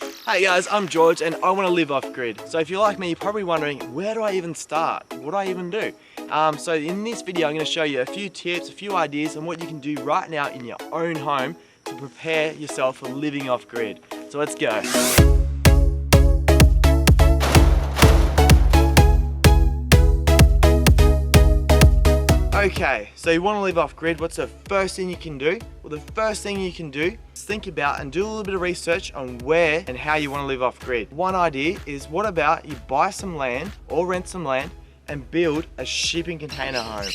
Hey guys, I'm George and I want to live off grid. So if you're like me, you're probably wondering, where do I even start? What do I even do? So in this video, I'm going to show you a few tips, a few ideas on what you can do right now in your own home to prepare yourself for living off grid. So let's go. Okay, so you want to live off grid, what's the first thing you can do? Well, the first thing you can do is think about and do a little bit of research on where and how you want to live off grid. One idea is, what about you buy some land or rent some land and build a shipping container home?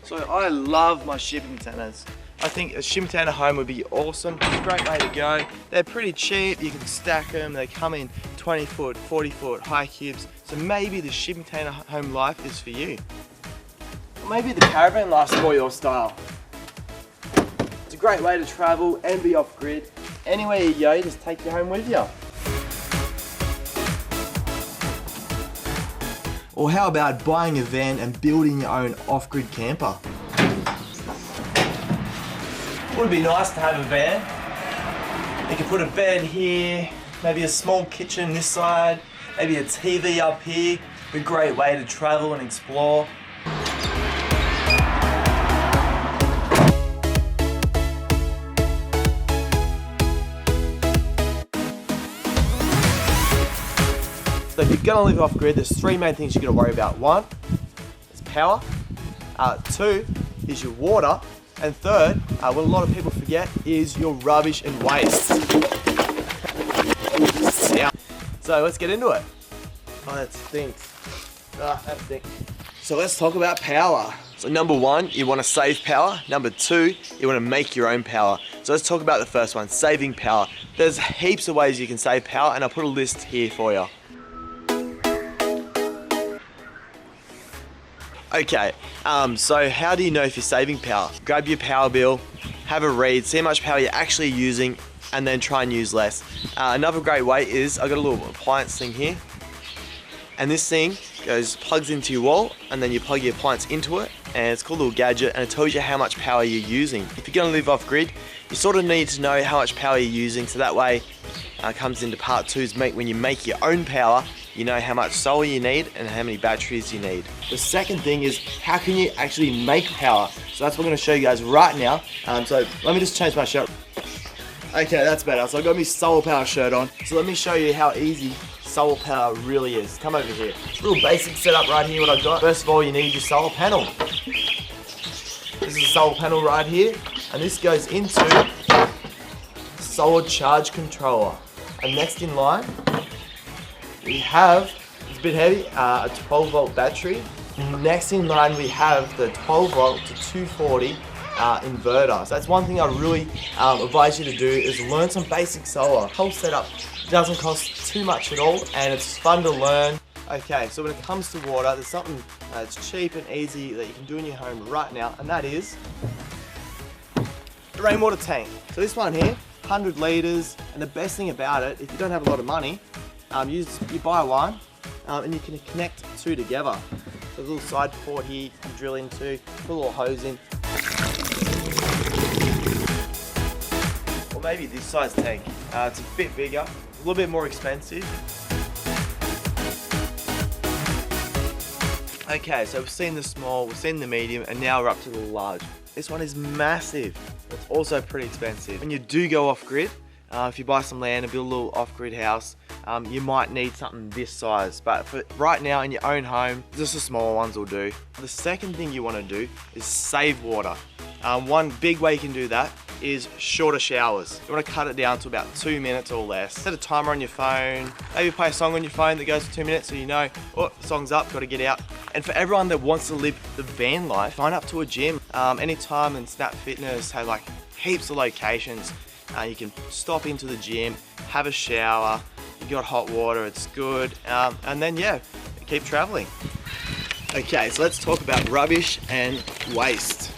So I love my shipping containers. I think a shipping container home would be awesome. It's a great way to go. They're pretty cheap, you can stack them, they come in 20 foot, 40 foot high cubes. So maybe the shipping container home life is for you. Maybe the caravan life's more your style. It's a great way to travel and be off grid. Anywhere you go, just take your home with you. Or how about buying a van and building your own off-grid camper? Would be nice to have a van. You can put a bed here, maybe a small kitchen this side, maybe a TV up here. A great way to travel and explore. So if you're gonna live off grid, there's three main things you're gonna worry about. One is power, two is your water, and third, what a lot of people forget, is your rubbish and waste. So let's get into it. Oh, that stinks. That stinks. So let's talk about power. So number one, you wanna save power. Number two, you wanna make your own power. So let's talk about the first one, saving power. There's heaps of ways you can save power, and I'll put a list here for you. Okay, so how do you know if you're saving power? Grab your power bill, have a read, see how much power you're actually using, and then try and use less. Another great way is, I've got a little appliance thing here, and this thing plugs into your wall, and then you plug your appliance into it, and it's called a little gadget, and it tells you how much power you're using. If you're gonna live off grid, you sort of need to know how much power you're using, so that way comes into part two, is when you make your own power, you know how much solar you need and how many batteries you need. The second thing is, how can you actually make power? So that's what I'm gonna show you guys right now. So let me just change my shirt. Okay, that's better. So I've got my solar power shirt on. So let me show you how easy solar power really is. Come over here. Real basic setup right here, what I've got. First of all, you need your solar panel. This is a solar panel right here, and this goes into the solar charge controller. And next in line, we have, it's a bit heavy, a 12 volt battery. Next in line we have the 12 volt to 240 inverter. So that's one thing I really advise you to do, is learn some basic solar. Whole setup doesn't cost too much at all, and it's fun to learn. Okay, so when it comes to water, there's something that's cheap and easy that you can do in your home right now, and that is the rainwater tank. So this one here, 100 litres, and the best thing about it, if you don't have a lot of money, you buy one and you can connect two together. So there's a little side port here you can drill into, put a little hose in. Or maybe this size tank. It's a bit bigger, a little bit more expensive. Okay, so we've seen the small, we've seen the medium, and now we're up to the large. This one is massive. It's also pretty expensive. When you do go off grid, if you buy some land and build a little off-grid house, you might need something this size, but for right now in your own home, just the smaller ones will do. The second thing you want to do is save water. One big way you can do that is shorter showers. You want to cut it down to about 2 minutes or less. Set a timer on your phone, maybe play a song on your phone that goes for 2 minutes so you know, oh, the song's up, got to get out. And for everyone that wants to live the van life, sign up to a gym. Anytime, and Snap Fitness have like heaps of locations. You can stop into the gym, have a shower, you got hot water, it's good, and then yeah, keep traveling. Okay, so let's talk about rubbish and waste.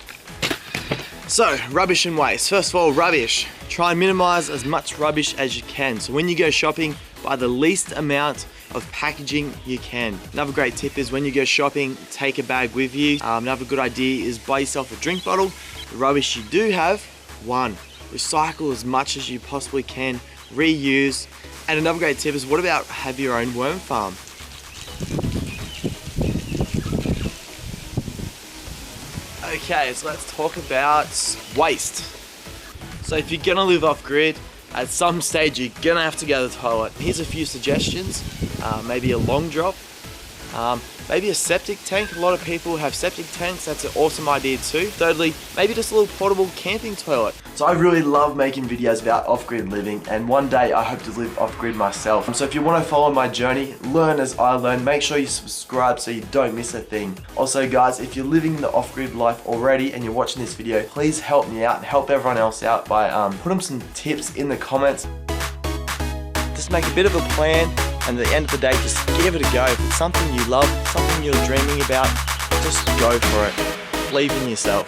So, rubbish and waste. First of all, rubbish. Try and minimize as much rubbish as you can. So when you go shopping, buy the least amount of packaging you can. Another great tip is when you go shopping, take a bag with you. Another good idea is buy yourself a drink bottle. The rubbish you do have, one, recycle as much as you possibly can reuse. And another great tip is, what about have your own worm farm? Okay, so let's talk about waste. So if you're gonna live off grid, at some stage you're gonna have to go to the toilet. Here's a few suggestions. Maybe a long drop. Maybe a septic tank. A lot of people have septic tanks. That's an awesome idea too. Thirdly, maybe just a little portable camping toilet. So I really love making videos about off-grid living, and one day I hope to live off-grid myself. So if you want to follow my journey, learn as I learn, make sure you subscribe so you don't miss a thing. Also guys, if you're living the off-grid life already and you're watching this video, please help me out and help everyone else out by putting some tips in the comments. Just make a bit of a plan, and at the end of the day, just give it a go. If it's something you love, something you're dreaming about, just go for it. Believe in yourself.